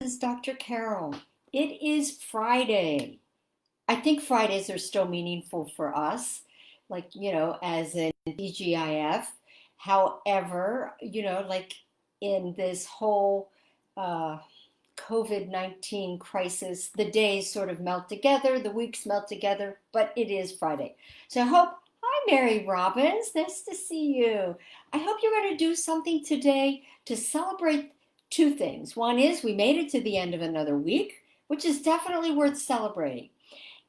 This is Dr. Carole. It is Friday. I think Fridays are still meaningful for us, like, as in TGIF. However, like in this whole uh, COVID-19 crisis, the days sort of melt together, the weeks melt together, but it is Friday. So hi, Mary Robbins. Nice to see you. I hope you're going to do something today to celebrate two things. One is we made it to the end of another week, which is definitely worth celebrating.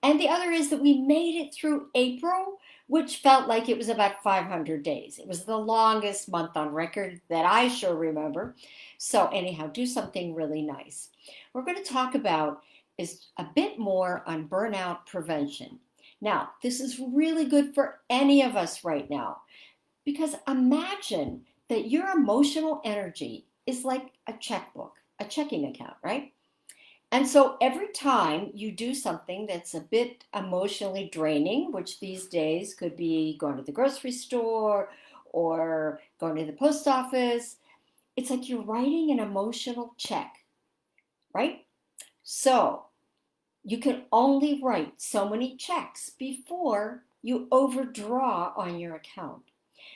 And the other is that we made it through April, which felt like it was about 500 days. It was the longest month on record that I sure remember. So, anyhow, do something really nice. We're going to talk about is a bit more on burnout prevention. Now, this is really good for any of us right now because imagine that your emotional energy is like a checkbook, a checking account, right? And so every time you do something that's a bit emotionally draining, which these days could be going to the grocery store or going to the post office, it's like you're writing an emotional check, right? So you can only write so many checks before you overdraw on your account.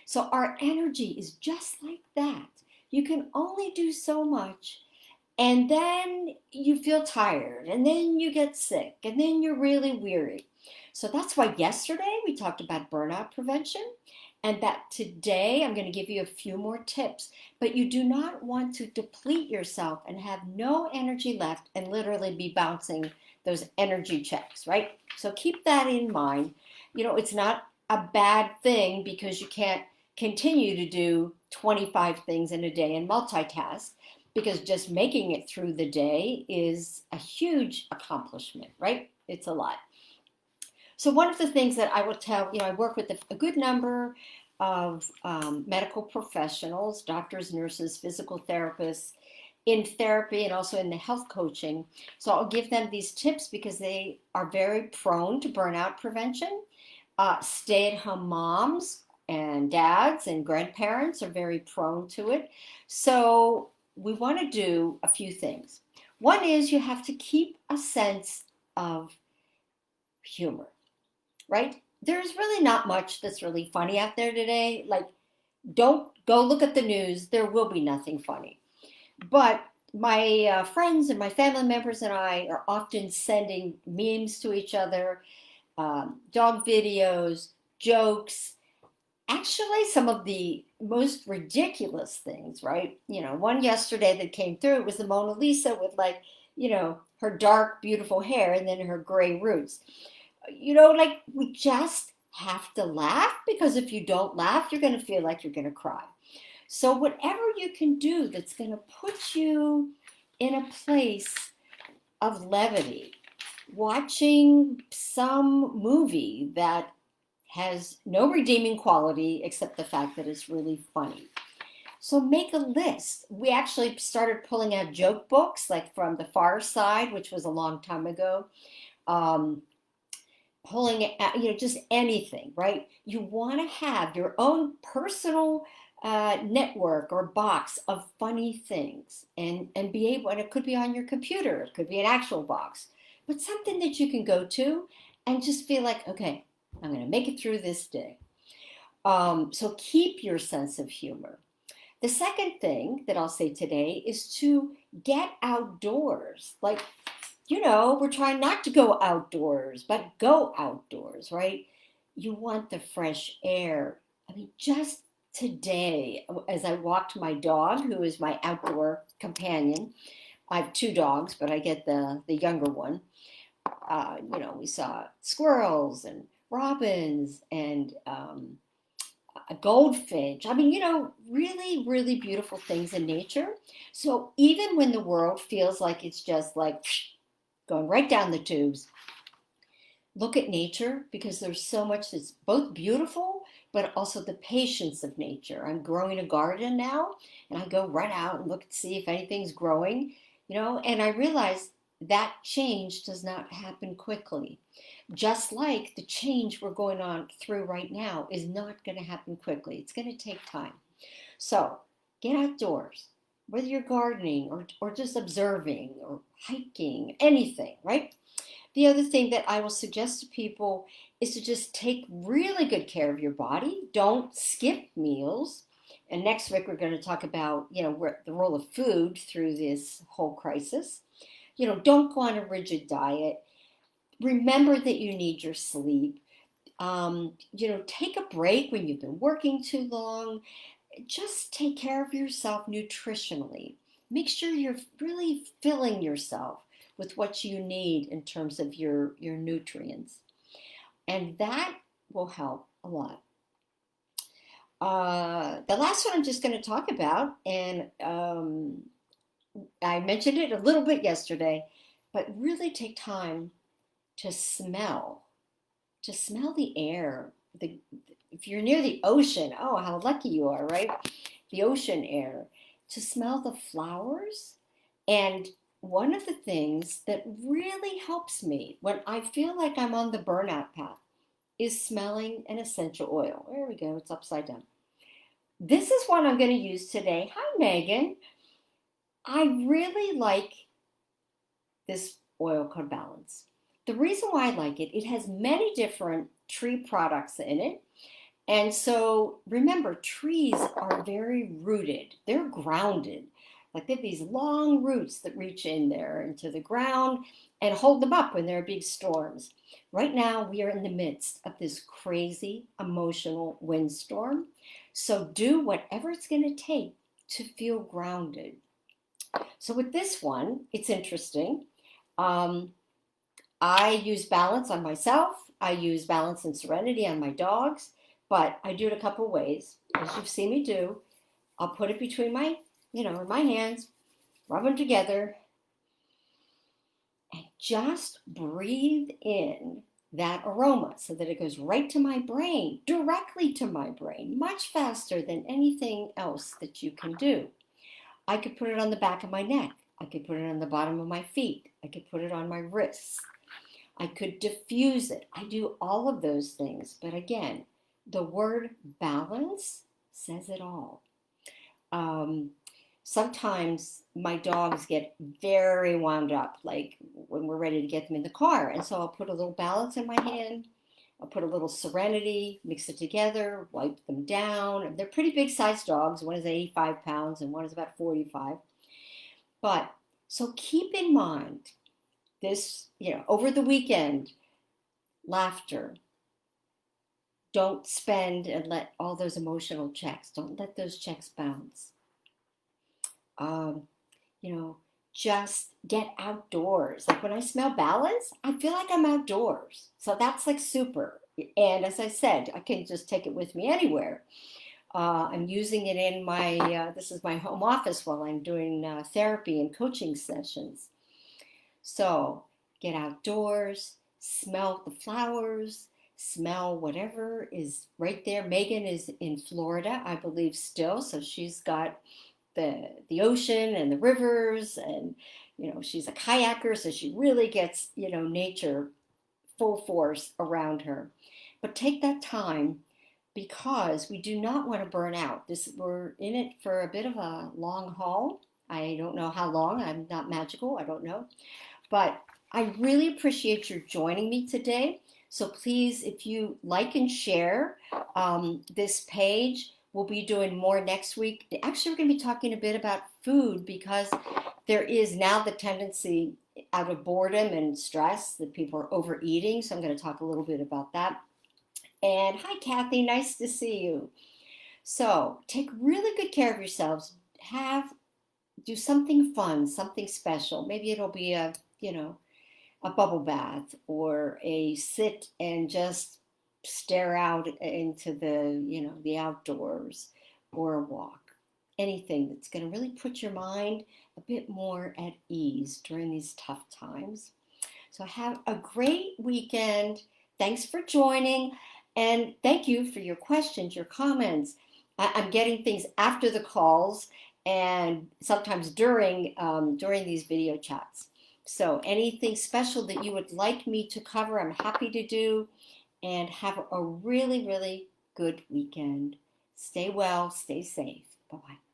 So our energy is just like that. You can only do so much, and then you feel tired, and then you get sick, and then you're really weary. So that's why yesterday we talked about burnout prevention, and that today I'm going to give you a few more tips. But you do not want to deplete yourself and have no energy left and literally be bouncing those energy checks, right? So keep that in mind. It's not a bad thing because you can't continue to do 25 things in a day and multitask, because just making it through the day is a huge accomplishment, right? It's a lot. So one of the things that I will tell, I work with a good number of medical professionals, doctors, nurses, physical therapists, in therapy and also in the health coaching. So I'll give them these tips because they are very prone to burnout prevention. Stay-at-home moms and dads and grandparents are very prone to it. So we want to do a few things. One is you have to keep a sense of humor, right? There's really not much that's really funny out there today. Like, don't go look at the news. There will be nothing funny. But my friends and my family members and I are often sending memes to each other, dog videos, jokes, actually some of the most ridiculous things, right? One yesterday that came through, it was the Mona Lisa with, like, her dark, beautiful hair and then her gray roots. Like, we just have to laugh, because if you don't laugh, you're going to feel like you're going to cry. So whatever you can do that's going to put you in a place of levity, watching some movie that has no redeeming quality except the fact that it's really funny. So make a list. We actually started pulling out joke books, like from The Far Side, which was a long time ago. Um, Pulling it out, just anything, right? You want to have your own personal network or box of funny things, and be able, and it could be on your computer, it could be an actual box, but something that you can go to and just feel like, okay, I'm going to make it through this day. So keep your sense of humor. The second thing that I'll say today is to get outdoors. Like, we're trying not to go outdoors, but go outdoors, right? You want the fresh air. I mean, just today, as I walked my dog, who is my outdoor companion, I have two dogs, but I get the younger one. We saw squirrels and robins and a goldfinch. I mean, really, really beautiful things in nature. So even when the world feels like it's just like going right down the tubes, look at nature, because there's so much that's both beautiful, but also the patience of nature. I'm growing a garden now, and I go run out and look to see if anything's growing, and I realize that change does not happen quickly. Just like the change we're going on through right now is not going to happen quickly. It's going to take time. So get outdoors, whether you're gardening or just observing or hiking, anything, right? The other thing that I will suggest to people is to just take really good care of your body. Don't skip meals. And next week we're going to talk about, the role of food through this whole crisis. Don't go on a rigid diet. Remember that you need your sleep. Take a break when you've been working too long. Just take care of yourself nutritionally. Make sure you're really filling yourself with what you need in terms of your nutrients. And that will help a lot. The last one I'm just going to talk about, and I mentioned it a little bit yesterday, but really take time to smell the air. If you're near the ocean, oh, how lucky you are, right? The ocean air. To smell the flowers. And one of the things that really helps me when I feel like I'm on the burnout path is smelling an essential oil. There we go, it's upside down. This is what I'm going to use today. Hi, Megan. I really like this oil called Balance. The reason why I like it, it has many different tree products in it. And so remember, trees are very rooted. They're grounded. Like they have these long roots that reach in there into the ground and hold them up when there are big storms. Right now, we are in the midst of this crazy emotional windstorm. So do whatever it's going to take to feel grounded. So with this one, it's interesting. I use Balance on myself. I use Balance and Serenity on my dogs, but I do it a couple ways, as you've seen me do. I'll put it between my hands, rub them together, and just breathe in that aroma so that it goes right to my brain, directly to my brain, much faster than anything else that you can do. I could put it on the back of my neck. I could put it on the bottom of my feet. I could put it on my wrists. I could diffuse it. I do all of those things. But again, the word balance says it all. Sometimes my dogs get very wound up, like when we're ready to get them in the car. And so I'll put a little Balance in my hand. I'll put a little Serenity, mix it together, wipe them down. And they're pretty big sized dogs. One is 85 pounds and one is about 45. But so keep in mind this, over the weekend, laughter. Don't spend and let all those emotional checks, don't let those checks bounce. Just get outdoors. Like when I smell Balance, I feel like I'm outdoors. So that's like super. And as I said, I can just take it with me anywhere. I'm using it in this is my home office while I'm doing therapy and coaching sessions. So get outdoors, smell the flowers, smell whatever is right there. Megan is in Florida, I believe still. So she's got the ocean and the rivers and, she's a kayaker. So she really gets, nature full force around her. But take that time because we do not want to burn out. We're in it for a bit of a long haul. I don't know how long. I'm not magical. I don't know. But I really appreciate your joining me today. So please, if you like and share this page, we'll be doing more next week. Actually, we're going to be talking a bit about food because there is now the tendency out of boredom and stress that people are overeating. So I'm going to talk a little bit about that. And hi, Kathy. Nice to see you. So take really good care of yourselves. Do something fun, something special. Maybe it'll be a bubble bath or a sit and just stare out into the outdoors or a walk. Anything that's going to really put your mind a bit more at ease during these tough times. So have a great weekend. Thanks for joining. And thank you for your questions, your comments. I'm getting things after the calls and sometimes during these video chats. So anything special that you would like me to cover, I'm happy to do. And have a really, really good weekend. Stay well, stay safe. Bye-bye.